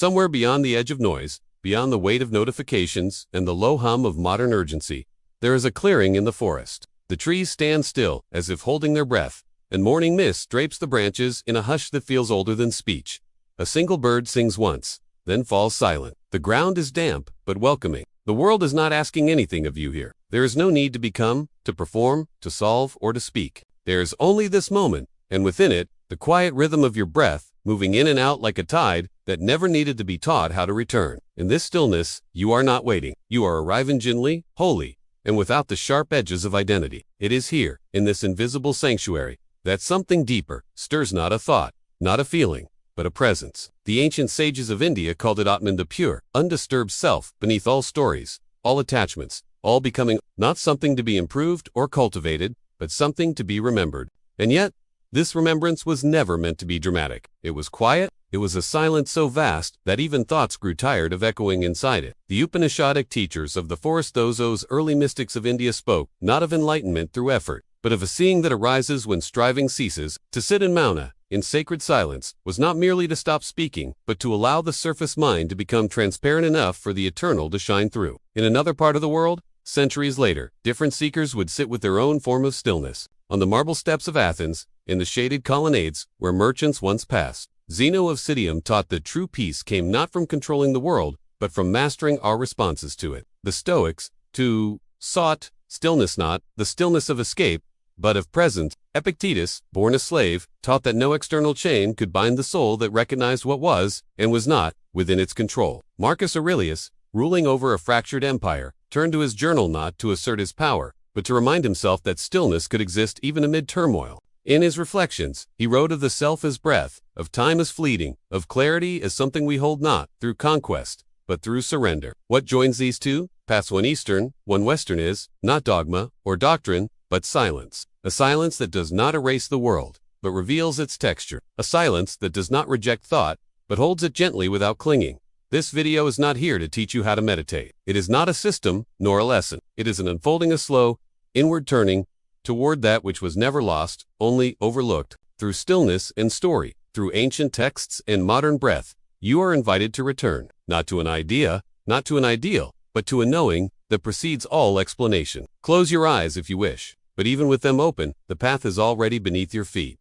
Somewhere beyond the edge of noise, beyond the weight of notifications and the low hum of modern urgency, there is a clearing in the forest. The trees stand still, as if holding their breath, and morning mist drapes the branches in a hush that feels older than speech. A single bird sings once, then falls silent. The ground is damp, but welcoming. The world is not asking anything of you here. There is no need to become, to perform, to solve, or to speak. There is only this moment, and within it, the quiet rhythm of your breath, moving in and out like a tide that never needed to be taught how to return. In this stillness, you are not waiting. You are arriving gently, wholly, and without the sharp edges of identity. It is here, in this invisible sanctuary, that something deeper stirs, not a thought, not a feeling, but a presence. The ancient sages of India called it Atman, the pure, undisturbed self, beneath all stories, all attachments, all becoming, not something to be improved or cultivated, but something to be remembered. And yet, this remembrance was never meant to be dramatic. It was quiet. It was a silence so vast that even thoughts grew tired of echoing inside it. The Upanishadic teachers of the forest, those early mystics of India, spoke not of enlightenment through effort, but of a seeing that arises when striving ceases. To sit in mauna, in sacred silence, was not merely to stop speaking, but to allow the surface mind to become transparent enough for the eternal to shine through. In another part of the world, centuries later, different seekers would sit with their own form of stillness. On the marble steps of Athens, in the shaded colonnades where merchants once passed, Zeno of Citium taught that true peace came not from controlling the world, but from mastering our responses to it. The Stoics, too, sought stillness, not the stillness of escape, but of presence. Epictetus, born a slave, taught that no external chain could bind the soul that recognized what was, and was not, within its control. Marcus Aurelius, ruling over a fractured empire, turned to his journal not to assert his power, but to remind himself that stillness could exist even amid turmoil. In his reflections, he wrote of the self as breath, of time as fleeting, of clarity as something we hold not through conquest, but through surrender. What joins these two paths? One Eastern, one Western, is not dogma or doctrine, but silence. A silence that does not erase the world, but reveals its texture. A silence that does not reject thought, but holds it gently without clinging. This video is not here to teach you how to meditate. It is not a system, nor a lesson. It is an unfolding, a slow, inward turning toward that which was never lost, only overlooked. Through stillness and story, through ancient texts and modern breath, you are invited to return, not to an idea, not to an ideal, but to a knowing that precedes all explanation. Close your eyes if you wish, but even with them open, the path is already beneath your feet.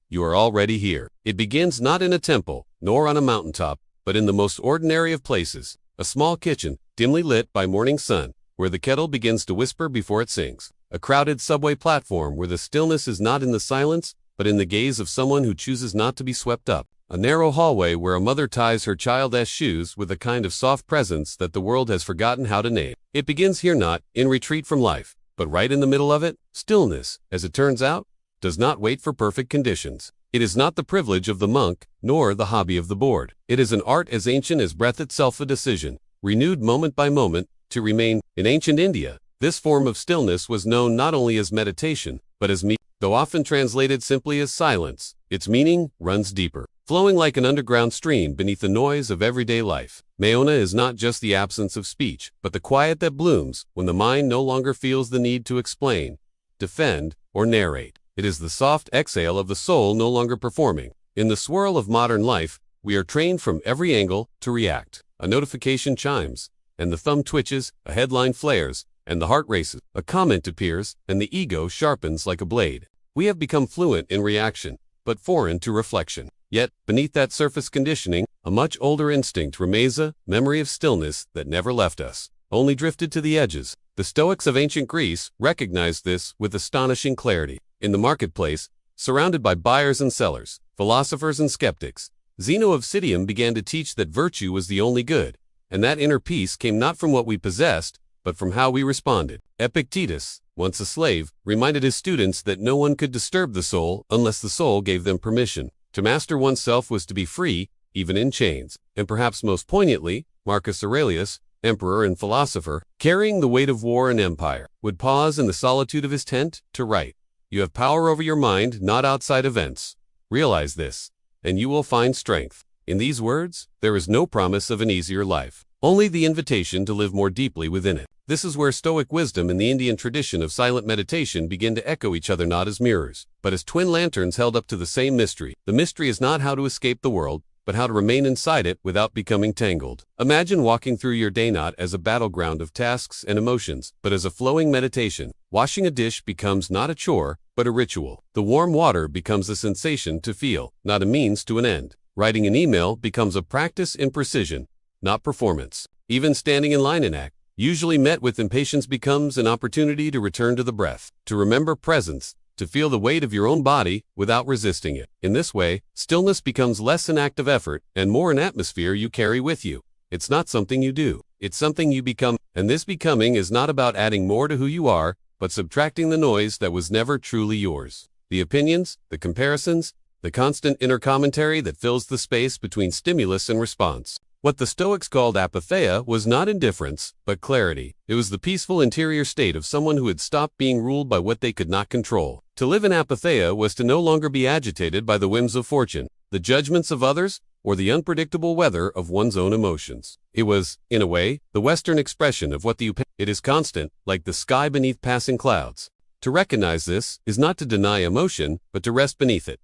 You are already here. It begins not in a temple, nor on a mountaintop, but in the most ordinary of places, a small kitchen, dimly lit by morning sun, where the kettle begins to whisper before it sings. A crowded subway platform where the stillness is not in the silence, but in the gaze of someone who chooses not to be swept up. A narrow hallway where a mother ties her child's shoes with a kind of soft presence that the world has forgotten how to name. It begins here, not in retreat from life, but right in the middle of it. Stillness, as it turns out, does not wait for perfect conditions. It is not the privilege of the monk, nor the hobby of the bored. It is an art as ancient as breath itself, a decision, renewed moment by moment, to remain. In ancient India, this form of stillness was known not only as meditation, but as though often translated simply as silence. Its meaning runs deeper, flowing like an underground stream beneath the noise of everyday life. Maona is not just the absence of speech, but the quiet that blooms when the mind no longer feels the need to explain, defend, or narrate. It is the soft exhale of the soul no longer performing. In the swirl of modern life, we are trained from every angle to react. A notification chimes, and the thumb twitches, a headline flares, and the heart races. A comment appears, and the ego sharpens like a blade. We have become fluent in reaction, but foreign to reflection. Yet, beneath that surface conditioning, a much older instinct remains, a memory of stillness that never left us, only drifted to the edges. The Stoics of ancient Greece recognized this with astonishing clarity. In the marketplace, surrounded by buyers and sellers, philosophers and skeptics, Zeno of Citium began to teach that virtue was the only good, and that inner peace came not from what we possessed, but from how we responded. Epictetus, once a slave, reminded his students that no one could disturb the soul unless the soul gave them permission. To master oneself was to be free, even in chains. And perhaps most poignantly, Marcus Aurelius, emperor and philosopher, carrying the weight of war and empire, would pause in the solitude of his tent to write, "You have power over your mind, not outside events. Realize this, and you will find strength." In these words, there is no promise of an easier life, only the invitation to live more deeply within it. This is where Stoic wisdom and the Indian tradition of silent meditation begin to echo each other, not as mirrors, but as twin lanterns held up to the same mystery. The mystery is not how to escape the world, but how to remain inside it without becoming tangled. Imagine walking through your day not as a battleground of tasks and emotions, but as a flowing meditation. Washing a dish becomes not a chore, but a ritual. The warm water becomes a sensation to feel, not a means to an end. Writing an email becomes a practice in precision, not performance. Even standing in line in act, usually met with impatience, becomes an opportunity to return to the breath, to remember presence, to feel the weight of your own body without resisting it. In this way, stillness becomes less an act of effort and more an atmosphere you carry with you. It's not something you do, it's something you become, and this becoming is not about adding more to who you are, but subtracting the noise that was never truly yours. The opinions, the comparisons, the constant inner commentary that fills the space between stimulus and response. What the Stoics called apatheia was not indifference, but clarity. It was the peaceful interior state of someone who had stopped being ruled by what they could not control. To live in apatheia was to no longer be agitated by the whims of fortune, the judgments of others, or the unpredictable weather of one's own emotions. It was, in a way, the Western expression of what it is constant, like the sky beneath passing clouds. To recognize this is not to deny emotion, but to rest beneath it.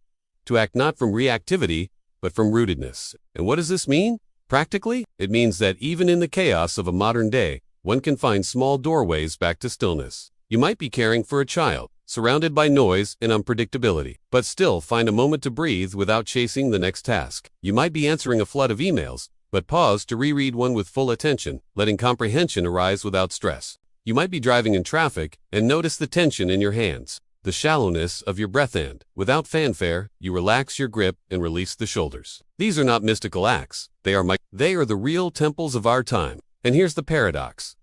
To act not from reactivity, but from rootedness. And what does this mean? Practically, it means that even in the chaos of a modern day, one can find small doorways back to stillness. You might be caring for a child, surrounded by noise and unpredictability, but still find a moment to breathe without chasing the next task. You might be answering a flood of emails, but pause to reread one with full attention, letting comprehension arise without stress. You might be driving in traffic and notice the tension in your hands, the shallowness of your breath, and, without fanfare, you relax your grip and release the shoulders. These are not mystical acts. They are the real temples of our time. And here's the paradox.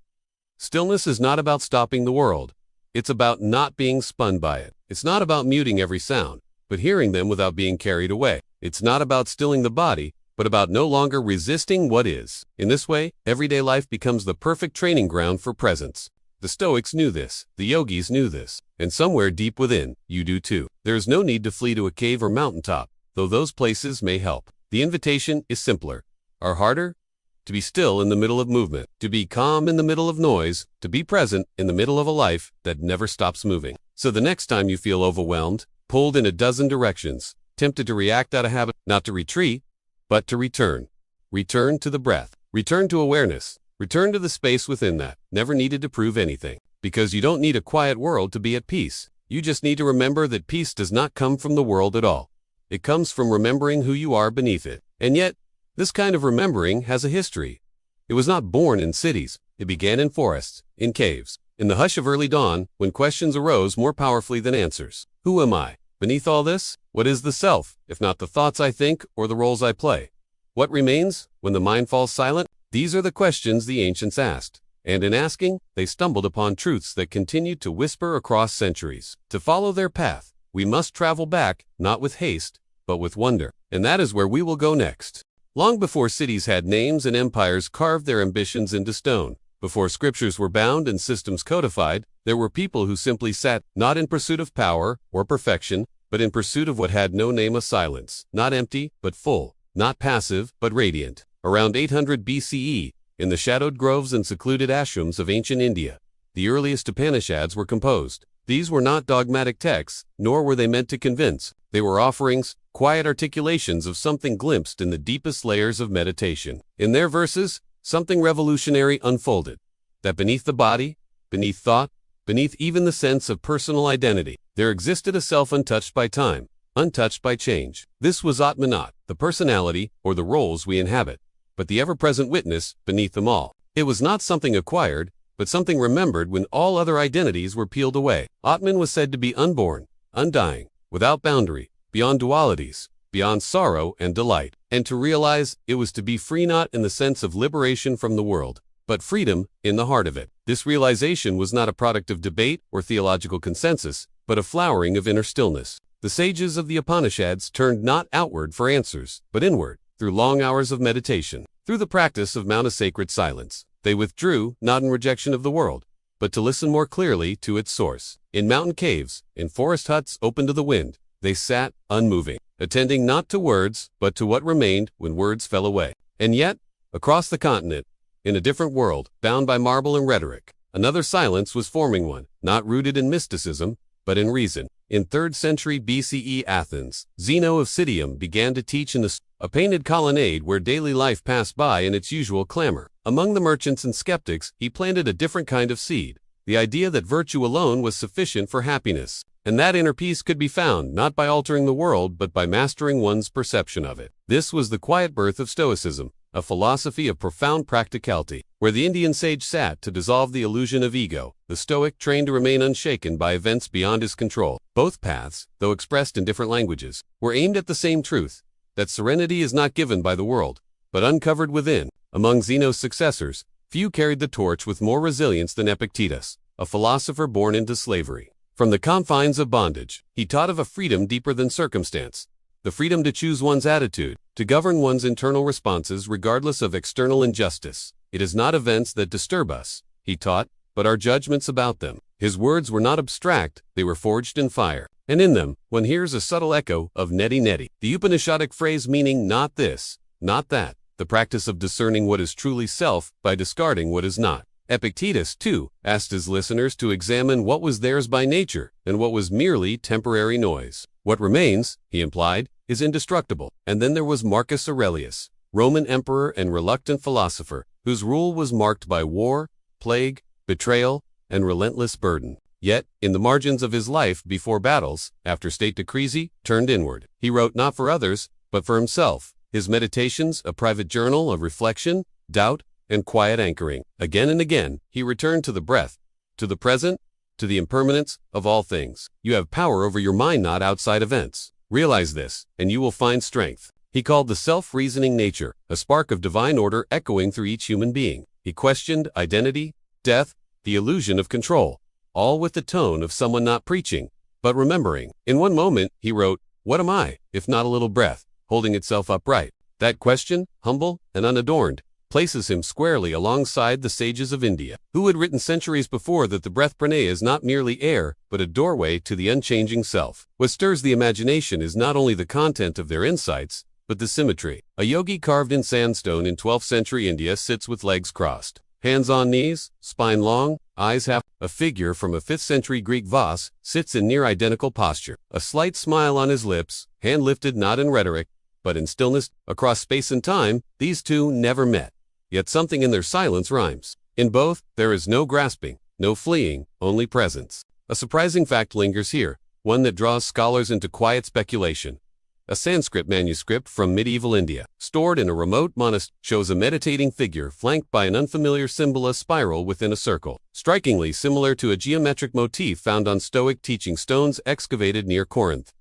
Stillness is not about stopping the world. It's about not being spun by it. It's not about muting every sound, but hearing them without being carried away. It's not about stilling the body, but about no longer resisting what is. In this way, everyday life becomes the perfect training ground for presence. The Stoics knew this, the yogis knew this, and somewhere deep within, you do too. There is no need to flee to a cave or mountaintop, though those places may help. The invitation is simpler, or harder, to be still in the middle of movement, to be calm in the middle of noise, to be present in the middle of a life that never stops moving. So the next time you feel overwhelmed, pulled in a dozen directions, tempted to react out of habit, not to retreat, but to return. Return to the breath, return to awareness. Return to the space within that never needed to prove anything, because you don't need a quiet world to be at peace. You just need to remember that peace does not come from the world at all. It comes from remembering who you are beneath it. And yet, this kind of remembering has a history. It was not born in cities. It began in forests, in caves, in the hush of early dawn, when questions arose more powerfully than answers. Who am I? Beneath all this, what is the self, if not the thoughts I think or the roles I play? What remains when the mind falls silent? These are the questions the ancients asked, and in asking, they stumbled upon truths that continued to whisper across centuries. To follow their path, we must travel back, not with haste, but with wonder. And that is where we will go next. Long before cities had names and empires carved their ambitions into stone, before scriptures were bound and systems codified, there were people who simply sat, not in pursuit of power or perfection, but in pursuit of what had no name, a silence, not empty, but full, not passive, but radiant. Around 800 BCE, in the shadowed groves and secluded ashrams of ancient India, the earliest Upanishads were composed. These were not dogmatic texts, nor were they meant to convince. They were offerings, quiet articulations of something glimpsed in the deepest layers of meditation. In their verses, something revolutionary unfolded, that beneath the body, beneath thought, beneath even the sense of personal identity, there existed a self untouched by time, untouched by change. This was Atman, not the personality or the roles we inhabit, but the ever-present witness beneath them all. It was not something acquired, but something remembered when all other identities were peeled away. Atman was said to be unborn, undying, without boundary, beyond dualities, beyond sorrow and delight, and to realize it was to be free not in the sense of liberation from the world, but freedom in the heart of it. This realization was not a product of debate or theological consensus, but a flowering of inner stillness. The sages of the Upanishads turned not outward for answers, but inward, through long hours of meditation. Through the practice of a sacred silence, they withdrew, not in rejection of the world, but to listen more clearly to its source. In mountain caves, in forest huts open to the wind, they sat, unmoving, attending not to words, but to what remained when words fell away. And yet, across the continent, in a different world, bound by marble and rhetoric, another silence was forming, one, not rooted in mysticism, but in reason. In 3rd century BCE Athens, Zeno of Citium began to teach in a painted colonnade where daily life passed by in its usual clamor. Among the merchants and skeptics, he planted a different kind of seed, the idea that virtue alone was sufficient for happiness, and that inner peace could be found not by altering the world but by mastering one's perception of it. This was the quiet birth of Stoicism, a philosophy of profound practicality. Where the Indian sage sat to dissolve the illusion of ego, the Stoic trained to remain unshaken by events beyond his control. Both paths, though expressed in different languages, were aimed at the same truth, that serenity is not given by the world, but uncovered within. Among Zeno's successors, few carried the torch with more resilience than Epictetus, a philosopher born into slavery. From the confines of bondage, he taught of a freedom deeper than circumstance, the freedom to choose one's attitude, to govern one's internal responses regardless of external injustice. It is not events that disturb us, he taught, but our judgments about them. His words were not abstract, they were forged in fire. And in them, one hears a subtle echo of neti neti, the Upanishadic phrase meaning not this, not that, the practice of discerning what is truly self by discarding what is not. Epictetus, too, asked his listeners to examine what was theirs by nature and what was merely temporary noise. What remains, he implied, is indestructible. And then there was Marcus Aurelius, Roman emperor and reluctant philosopher, whose rule was marked by war, plague, betrayal, and relentless burden. Yet, in the margins of his life before battles, after state decrees, he turned inward. He wrote not for others, but for himself. His Meditations, a private journal of reflection, doubt, and quiet anchoring. Again and again, he returned to the breath, to the present, to the impermanence of all things. You have power over your mind, not outside events. Realize this, and you will find strength. He called the self-reasoning nature, a spark of divine order echoing through each human being. He questioned identity, death, the illusion of control, all with the tone of someone not preaching, but remembering. In one moment, he wrote, "What am I, if not a little breath, holding itself upright?" That question, humble and unadorned, places him squarely alongside the sages of India, who had written centuries before that the breath pranay is not merely air, but a doorway to the unchanging self. What stirs the imagination is not only the content of their insights, but the symmetry. A yogi carved in sandstone in 12th century India sits with legs crossed, hands on knees, spine long, eyes half. A figure from a 5th century Greek vase sits in near identical posture, a slight smile on his lips, hand lifted not in rhetoric, but in stillness. Across space and time, these two never met. Yet something in their silence rhymes. In both, there is no grasping, no fleeing, only presence. A surprising fact lingers here, one that draws scholars into quiet speculation. A Sanskrit manuscript from medieval India, stored in a remote monastery, shows a meditating figure flanked by an unfamiliar symbol, a spiral within a circle, strikingly similar to a geometric motif found on Stoic teaching stones excavated near Corinth.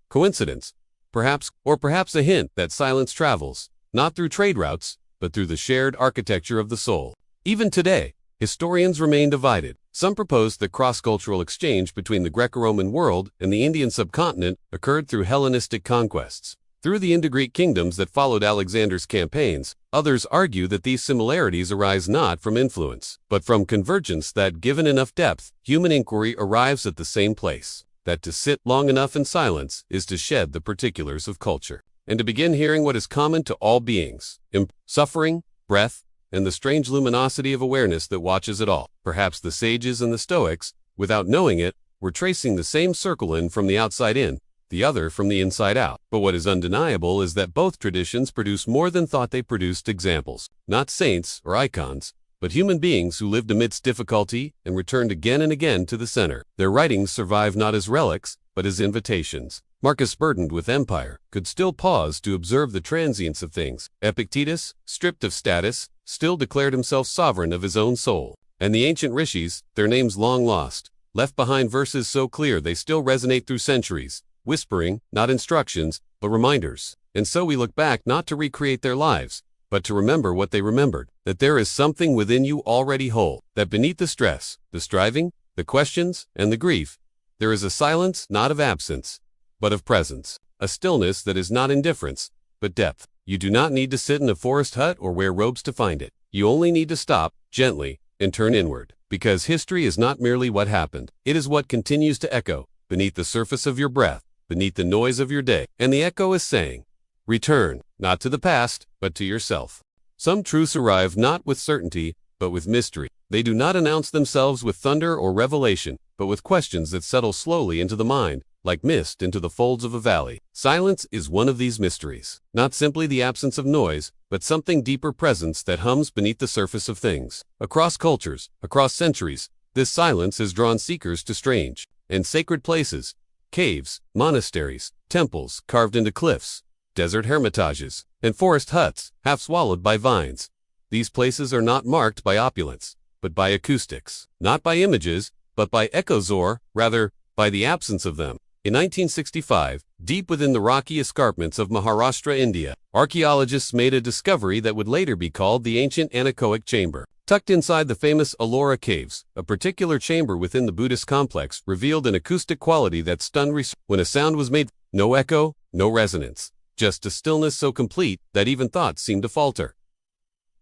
Coincidence? Perhaps, or perhaps a hint that silence travels, not through trade routes, but through the shared architecture of the soul. Even today, historians remain divided. Some propose that cross-cultural exchange between the Greco-Roman world and the Indian subcontinent occurred through Hellenistic conquests, through the Indo-Greek kingdoms that followed Alexander's campaigns. Others argue that these similarities arise not from influence, but from convergence, that given enough depth, human inquiry arrives at the same place, that to sit long enough in silence is to shed the particulars of culture, and to begin hearing what is common to all beings, suffering, breath, and the strange luminosity of awareness that watches it all. Perhaps the sages and the Stoics, without knowing it, were tracing the same circle in from the outside in, the other from the inside out. But what is undeniable is that both traditions produce more than thought. They produced examples, not saints or icons, but human beings who lived amidst difficulty and returned again and again to the center. Their writings survive not as relics, but as invitations. Marcus, burdened with empire, could still pause to observe the transience of things. Epictetus, stripped of status, still declared himself sovereign of his own soul. And the ancient rishis, their names long lost, left behind verses so clear they still resonate through centuries, whispering, not instructions, but reminders. And so we look back not to recreate their lives, but to remember what they remembered, that there is something within you already whole, that beneath the stress, the striving, the questions, and the grief, there is a silence not of absence, but of presence, a stillness that is not indifference, but depth. You do not need to sit in a forest hut or wear robes to find it. You only need to stop, gently, and turn inward, because history is not merely what happened. It is what continues to echo, beneath the surface of your breath, beneath the noise of your day. And the echo is saying, return, not to the past, but to yourself. Some truths arrive not with certainty, but with mystery. They do not announce themselves with thunder or revelation, but with questions that settle slowly into the mind, like mist into the folds of a valley. Silence is one of these mysteries. Not simply the absence of noise, but something deeper presence that hums beneath the surface of things. Across cultures, across centuries, this silence has drawn seekers to strange and sacred places. Caves, monasteries, temples carved into cliffs, desert hermitages, and forest huts, half swallowed by vines. These places are not marked by opulence, but by acoustics. Not by images, but by echoes or, rather, by the absence of them. In 1965, deep within the rocky escarpments of Maharashtra, India, archaeologists made a discovery that would later be called the ancient anechoic chamber. Tucked inside the famous Ellora caves, a particular chamber within the Buddhist complex revealed an acoustic quality that stunned researchers. When a sound was made, no echo, no resonance, just a stillness so complete that even thought seemed to falter.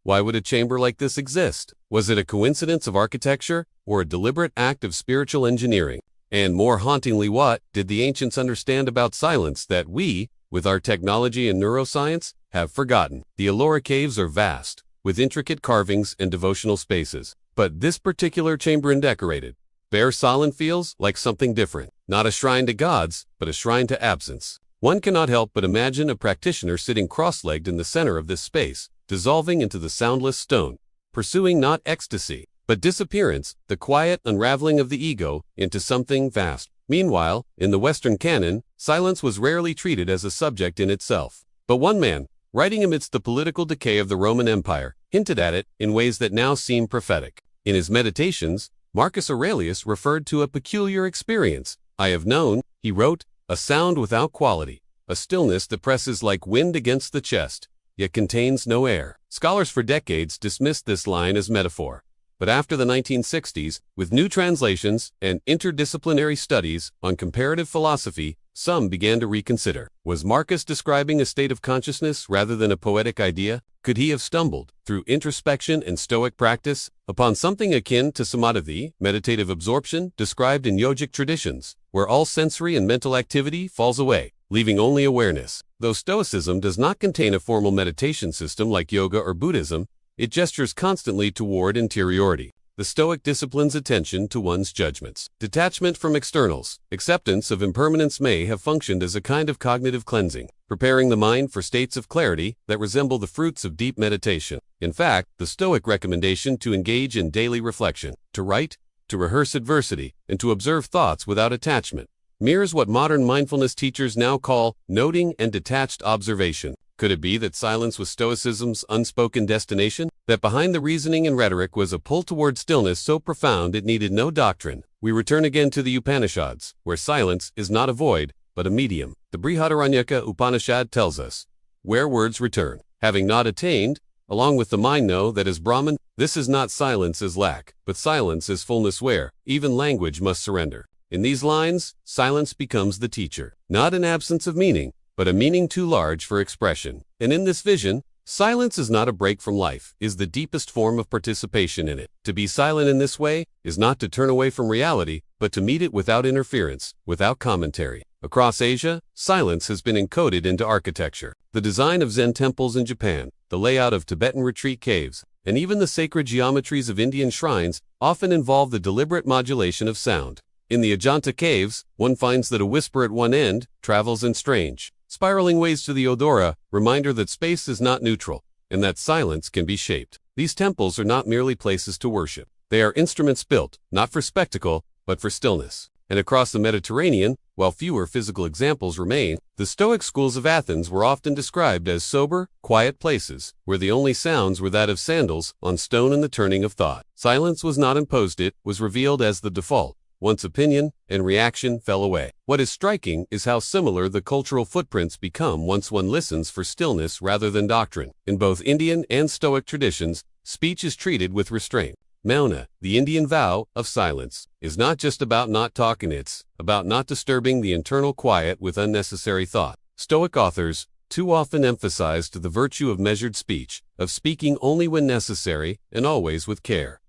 Why would a chamber like this exist? Was it a coincidence of architecture or a deliberate act of spiritual engineering? And more hauntingly, what did the ancients understand about silence that we, with our technology and neuroscience, have forgotten? The Ellora caves are vast, with intricate carvings and devotional spaces. But this particular chamber undecorated, bare silent feels like something different. Not a shrine to gods, but a shrine to absence. One cannot help but imagine a practitioner sitting cross-legged in the center of this space, dissolving into the soundless stone, pursuing not ecstasy, but disappearance, the quiet unraveling of the ego into something vast. Meanwhile, in the Western canon, silence was rarely treated as a subject in itself. But one man, writing amidst the political decay of the Roman Empire, hinted at it in ways that now seem prophetic. In his Meditations, Marcus Aurelius referred to a peculiar experience. I have known, he wrote, a sound without quality, a stillness that presses like wind against the chest, yet contains no air. Scholars for decades dismissed this line as metaphor. But after the 1960s, with new translations and interdisciplinary studies on comparative philosophy, some began to reconsider. Was Marcus describing a state of consciousness rather than a poetic idea? Could he have stumbled, through introspection and Stoic practice, upon something akin to samadhi, meditative absorption, described in yogic traditions, where all sensory and mental activity falls away, leaving only awareness? Though Stoicism does not contain a formal meditation system like yoga or Buddhism, it gestures constantly toward interiority. The Stoic disciplines attention to one's judgments. Detachment from externals, acceptance of impermanence may have functioned as a kind of cognitive cleansing, preparing the mind for states of clarity that resemble the fruits of deep meditation. In fact, the Stoic recommendation to engage in daily reflection, to write, to rehearse adversity, and to observe thoughts without attachment, mirrors what modern mindfulness teachers now call noting and detached observation. Could it be that silence was Stoicism's unspoken destination? That behind the reasoning and rhetoric was a pull toward stillness so profound it needed no doctrine? We return again to the Upanishads, where silence is not a void, but a medium. The Brihadaranyaka Upanishad tells us, where words return, having not attained, along with the mind know that as Brahman, this is not silence as lack, but silence as fullness where, even language must surrender. In these lines, silence becomes the teacher, not an absence of meaning, but a meaning too large for expression. And in this vision, silence is not a break from life, is the deepest form of participation in it. To be silent in this way is not to turn away from reality, but to meet it without interference, without commentary. Across Asia, silence has been encoded into architecture. The design of Zen temples in Japan, the layout of Tibetan retreat caves, and even the sacred geometries of Indian shrines often involve the deliberate modulation of sound. In the Ajanta caves, one finds that a whisper at one end travels in strange, spiraling ways to the Odora, reminder that space is not neutral, and that silence can be shaped. These temples are not merely places to worship. They are instruments built, not for spectacle, but for stillness. And across the Mediterranean, while fewer physical examples remain, the Stoic schools of Athens were often described as sober, quiet places, where the only sounds were that of sandals on stone and the turning of thought. Silence was not imposed, it was revealed as the default. Once opinion and reaction fell away. What is striking is how similar the cultural footprints become once one listens for stillness rather than doctrine. In both Indian and Stoic traditions, speech is treated with restraint. Mauna, the Indian vow of silence, is not just about not talking, it's about not disturbing the internal quiet with unnecessary thought. Stoic authors too often emphasized the virtue of measured speech, of speaking only when necessary and always with care.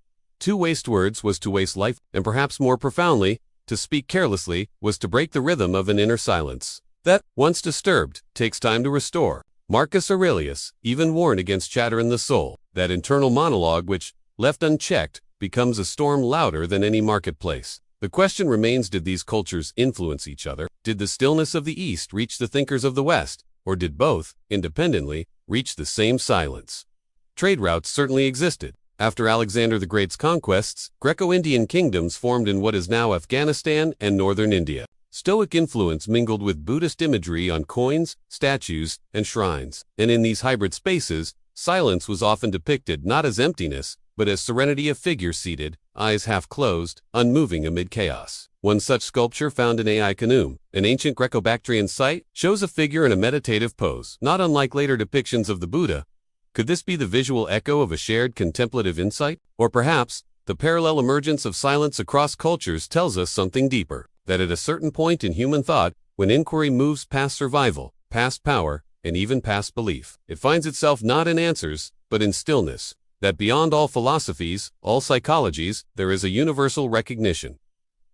To waste words was to waste life, and perhaps more profoundly, to speak carelessly was to break the rhythm of an inner silence that, once disturbed, takes time to restore. Marcus Aurelius even warned against chatter in the soul, that internal monologue which, left unchecked, becomes a storm louder than any marketplace. The question remains, did these cultures influence each other? Did the stillness of the East reach the thinkers of the West? Or did both, independently, reach the same silence? Trade routes certainly existed. After Alexander the Great's conquests, Greco-Indian kingdoms formed in what is now Afghanistan and northern India. Stoic influence mingled with Buddhist imagery on coins, statues, and shrines. And in these hybrid spaces, silence was often depicted not as emptiness, but as serenity of figure seated, eyes half closed, unmoving amid chaos. One such sculpture found in Ai Khanum, an ancient Greco-Bactrian site, shows a figure in a meditative pose, not unlike later depictions of the Buddha. Could this be the visual echo of a shared contemplative insight? Or perhaps, the parallel emergence of silence across cultures tells us something deeper, that at a certain point in human thought, when inquiry moves past survival, past power, and even past belief, it finds itself not in answers, but in stillness. That beyond all philosophies, all psychologies, there is a universal recognition.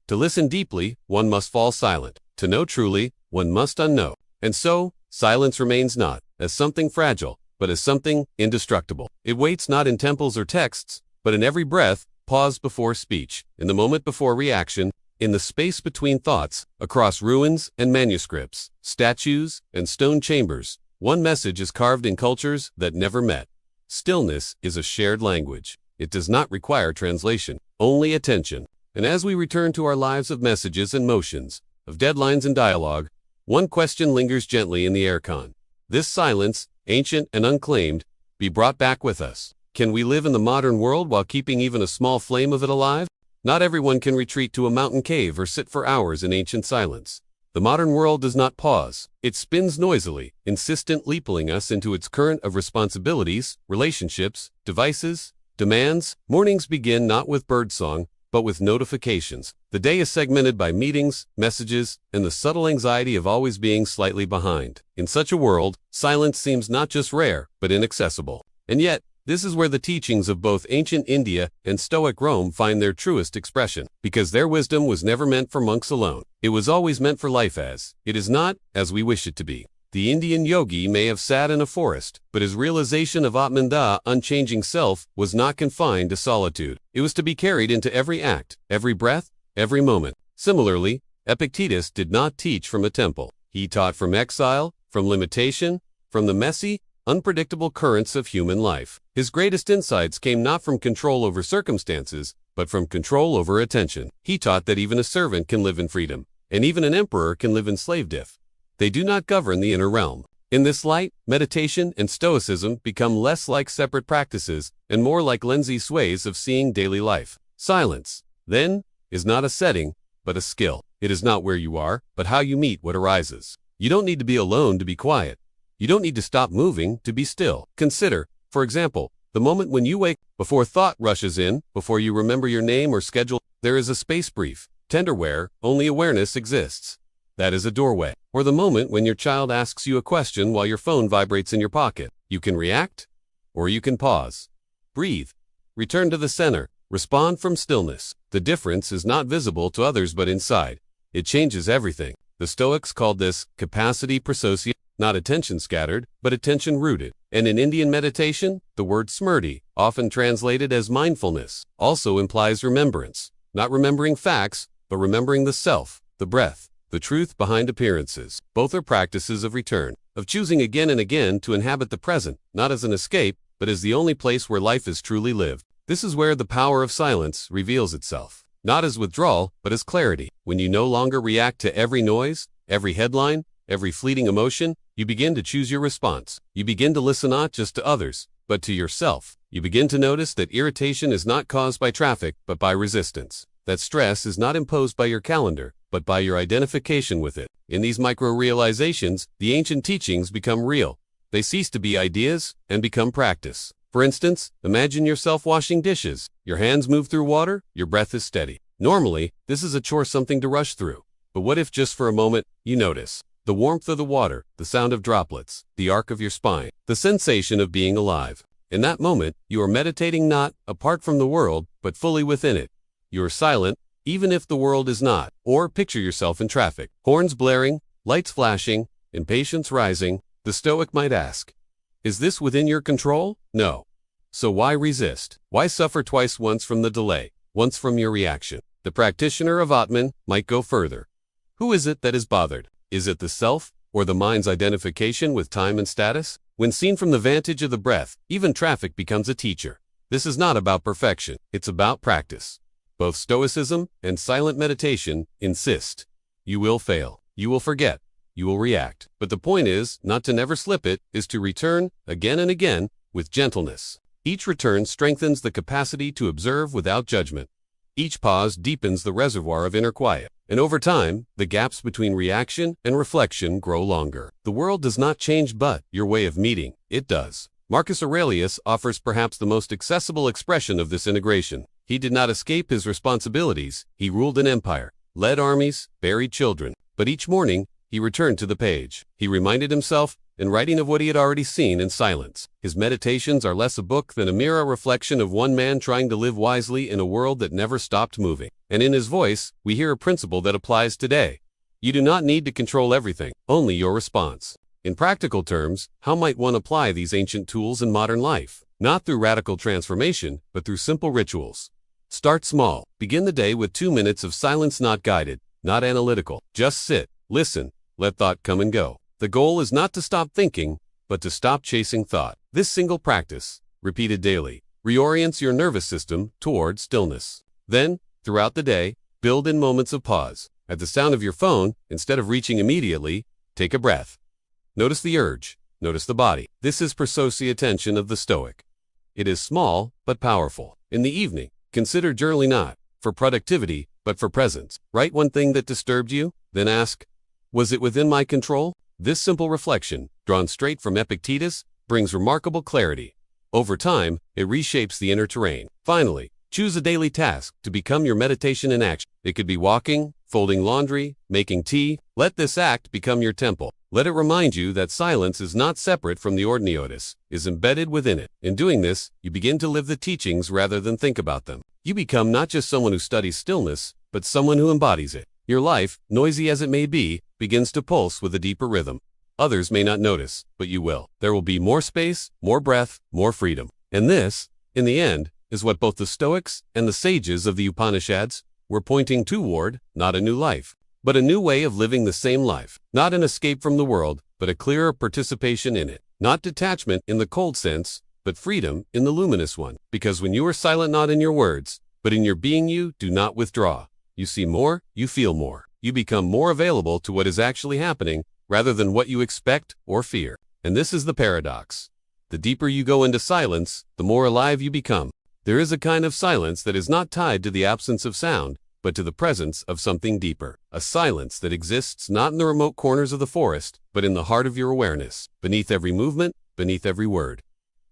To listen deeply, one must fall silent. To know truly, one must unknow. And so, silence remains not as something fragile, but as something indestructible. It waits not in temples or texts, but in every breath, pause before speech, in the moment before reaction, in the space between thoughts, across ruins and manuscripts, statues and stone chambers. One message is carved in cultures that never met. Stillness is a shared language. It does not require translation, only attention. And as we return to our lives of messages and motions, of deadlines and dialogue, one question lingers gently in the air. Can this silence, ancient and unclaimed, be brought back with us? Can we live in the modern world while keeping even a small flame of it alive? Not everyone can retreat to a mountain cave or sit for hours in ancient silence. The modern world does not pause. It spins noisily, insistently pulling us into its current of responsibilities, relationships, devices, demands. Mornings begin not with birdsong, but with notifications. The day is segmented by meetings, messages, and the subtle anxiety of always being slightly behind. In such a world, silence seems not just rare, but inaccessible. And yet, this is where the teachings of both ancient India and Stoic Rome find their truest expression, because their wisdom was never meant for monks alone. It was always meant for life as it is not as we wish it to be. The Indian yogi may have sat in a forest, but his realization of Atman, the unchanging self, was not confined to solitude. It was to be carried into every act, every breath, every moment. Similarly, Epictetus did not teach from a temple. He taught from exile, from limitation, from the messy, unpredictable currents of human life. His greatest insights came not from control over circumstances, but from control over attention. He taught that even a servant can live in freedom, and even an emperor can live enslaved if they do not govern the inner realm. In this light, meditation and stoicism become less like separate practices and more like lensy ways of seeing daily life. Silence, then, is not a setting, but a skill. It is not where you are, but how you meet what arises. You don't need to be alone to be quiet. You don't need to stop moving to be still. Consider, for example, the moment when you wake, before thought rushes in, before you remember your name or schedule, there is a space brief, tender where only awareness exists. That is a doorway. Or the moment when your child asks you a question while your phone vibrates in your pocket. You can react, or you can pause. Breathe. Return to the center. Respond from stillness. The difference is not visible to others but inside. It changes everything. The Stoics called this capacity praesosia, not attention scattered, but attention rooted. And in Indian meditation, the word smriti, often translated as mindfulness, also implies remembrance. Not remembering facts, but remembering the self, the breath, the truth behind appearances. Both are practices of return, of choosing again and again to inhabit the present, not as an escape, but as the only place where life is truly lived. This is where the power of silence reveals itself. Not as withdrawal, but as clarity. When you no longer react to every noise, every headline, every fleeting emotion, you begin to choose your response. You begin to listen not just to others, but to yourself. You begin to notice that irritation is not caused by traffic, but by resistance. That stress is not imposed by your calendar, but by your identification with it. In these micro-realizations, the ancient teachings become real. They cease to be ideas and become practice. For instance, imagine yourself washing dishes. Your hands move through water, your breath is steady. Normally, this is a chore, something to rush through. But what if just for a moment, you notice the warmth of the water, the sound of droplets, the arc of your spine, the sensation of being alive? In that moment, you are meditating not apart from the world, but fully within it. You are silent, even if the world is not. Or picture yourself in traffic. Horns blaring, lights flashing, impatience rising. The Stoic might ask, is this within your control? No. So why resist? Why suffer twice, once from the delay, once from your reaction? The practitioner of Atman might go further. Who is it that is bothered? Is it the self, or the mind's identification with time and status? When seen from the vantage of the breath, even traffic becomes a teacher. This is not about perfection, it's about practice. Both Stoicism and silent meditation insist. You will fail, you will forget, you will react. But the point is not to never slip it, is to return, again and again, with gentleness. Each return strengthens the capacity to observe without judgment. Each pause deepens the reservoir of inner quiet. And over time, the gaps between reaction and reflection grow longer. The world does not change, but your way of meeting, it does. Marcus Aurelius offers perhaps the most accessible expression of this integration. He did not escape his responsibilities. He ruled an empire, led armies, buried children. But each morning, he returned to the page. He reminded himself, in writing of what he had already seen in silence. His meditations are less a book than a mere reflection of one man trying to live wisely in a world that never stopped moving. And in his voice, we hear a principle that applies today. You do not need to control everything, only your response. In practical terms, how might one apply these ancient tools in modern life? Not through radical transformation, but through simple rituals. Start small. Begin the day with 2 minutes of silence, not guided, not analytical. Just sit, listen, let thought come and go. The goal is not to stop thinking, but to stop chasing thought. This single practice, repeated daily, reorients your nervous system toward stillness. Then, throughout the day, build in moments of pause. At the sound of your phone, instead of reaching immediately, take a breath. Notice the urge, notice the body. This is persosi attention of the Stoic. It is small, but powerful. In the evening, consider journaling not for productivity, but for presence. Write one thing that disturbed you, then ask, was it within my control? This simple reflection, drawn straight from Epictetus, brings remarkable clarity. Over time, it reshapes the inner terrain. Finally, choose a daily task to become your meditation in action. It could be walking, folding laundry, making tea. Let this act become your temple. Let it remind you that silence is not separate from the ordiniotis, is embedded within it. In doing this, you begin to live the teachings rather than think about them. You become not just someone who studies stillness, but someone who embodies it. Your life, noisy as it may be, begins to pulse with a deeper rhythm. Others may not notice, but you will. There will be more space, more breath, more freedom. And this, in the end, is what both the Stoics and the sages of the Upanishads were pointing toward, not a new life, but a new way of living the same life. Not an escape from the world, but a clearer participation in it. Not detachment in the cold sense, but freedom in the luminous one. Because when you are silent not in your words, but in your being, you do not withdraw. You see more, you feel more. You become more available to what is actually happening rather than what you expect or fear. And this is the paradox. The deeper you go into silence, the more alive you become. There is a kind of silence that is not tied to the absence of sound, but to the presence of something deeper. A silence that exists not in the remote corners of the forest, but in the heart of your awareness, beneath every movement, beneath every word.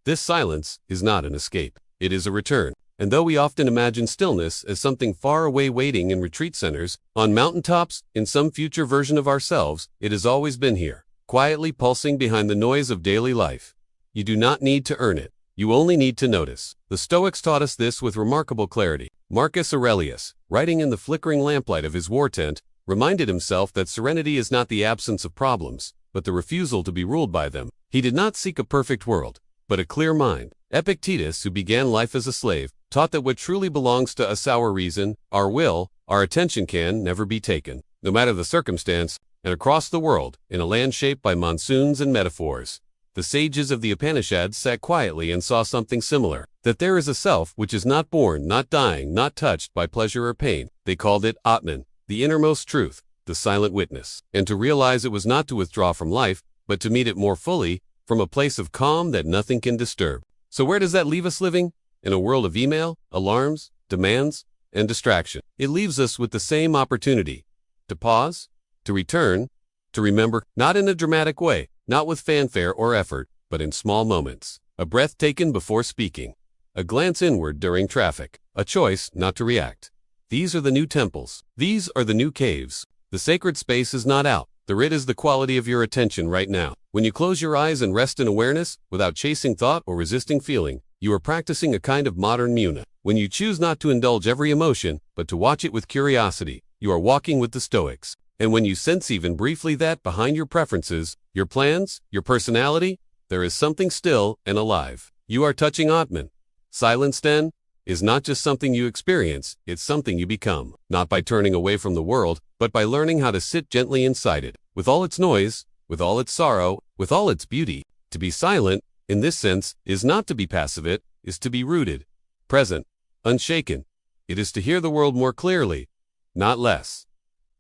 This silence is not an escape. It is a return. And though we often imagine stillness as something far away waiting in retreat centers, on mountaintops, in some future version of ourselves, it has always been here, quietly pulsing behind the noise of daily life. You do not need to earn it. You only need to notice. The Stoics taught us this with remarkable clarity. Marcus Aurelius, writing in the flickering lamplight of his war tent, reminded himself that serenity is not the absence of problems, but the refusal to be ruled by them. He did not seek a perfect world, but a clear mind. Epictetus, who began life as a slave, taught that what truly belongs to us, our reason, our will, our attention, can never be taken, no matter the circumstance. And across the world, in a land shaped by monsoons and metaphors, the sages of the Upanishads sat quietly and saw something similar, that there is a self which is not born, not dying, not touched by pleasure or pain. They called it Atman, the innermost truth, the silent witness. And to realize it was not to withdraw from life, but to meet it more fully, from a place of calm that nothing can disturb. So where does that leave us living? In a world of email, alarms, demands, and distraction. It leaves us with the same opportunity. To pause, to return, to remember, not in a dramatic way, not with fanfare or effort, but in small moments. A breath taken before speaking. A glance inward during traffic. A choice not to react. These are the new temples. These are the new caves. The sacred space is not out. The writ is the quality of your attention right now. When you close your eyes and rest in awareness, without chasing thought or resisting feeling, you are practicing a kind of modern muna. When you choose not to indulge every emotion, but to watch it with curiosity, you are walking with the Stoics. And when you sense even briefly that behind your preferences, your plans, your personality, there is something still and alive, you are touching Atman. Silence then, is not just something you experience, it's something you become. Not by turning away from the world, but by learning how to sit gently inside it, with all its noise, with all its sorrow, with all its beauty. To be silent, in this sense, is not to be passive, it is to be rooted, present, unshaken. It is to hear the world more clearly, not less.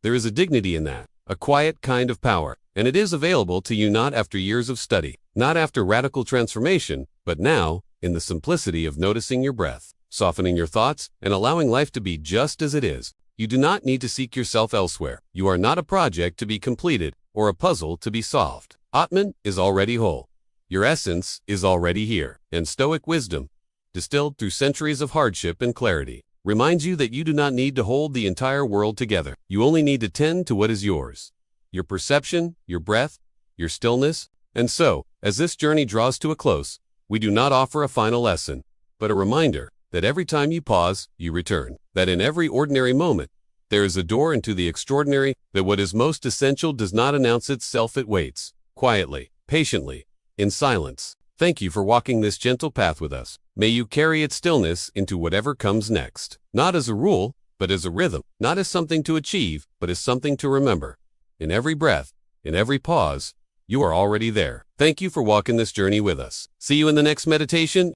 There is a dignity in that, a quiet kind of power, and it is available to you not after years of study, not after radical transformation, but now, in the simplicity of noticing your breath, softening your thoughts, and allowing life to be just as it is. You do not need to seek yourself elsewhere. You are not a project to be completed or a puzzle to be solved. Atman is already whole. Your essence is already here, and Stoic wisdom, distilled through centuries of hardship and clarity, reminds you that you do not need to hold the entire world together. You only need to tend to what is yours, your perception, your breath, your stillness. And so, as this journey draws to a close, we do not offer a final lesson, but a reminder that every time you pause, you return, that in every ordinary moment, there is a door into the extraordinary, that what is most essential does not announce itself, it waits, quietly, patiently, in silence. Thank you for walking this gentle path with us. May you carry its stillness into whatever comes next, not as a rule, but as a rhythm, not as something to achieve, but as something to remember. In every breath, in every pause, you are already there. Thank you for walking this journey with us. See you in the next meditation.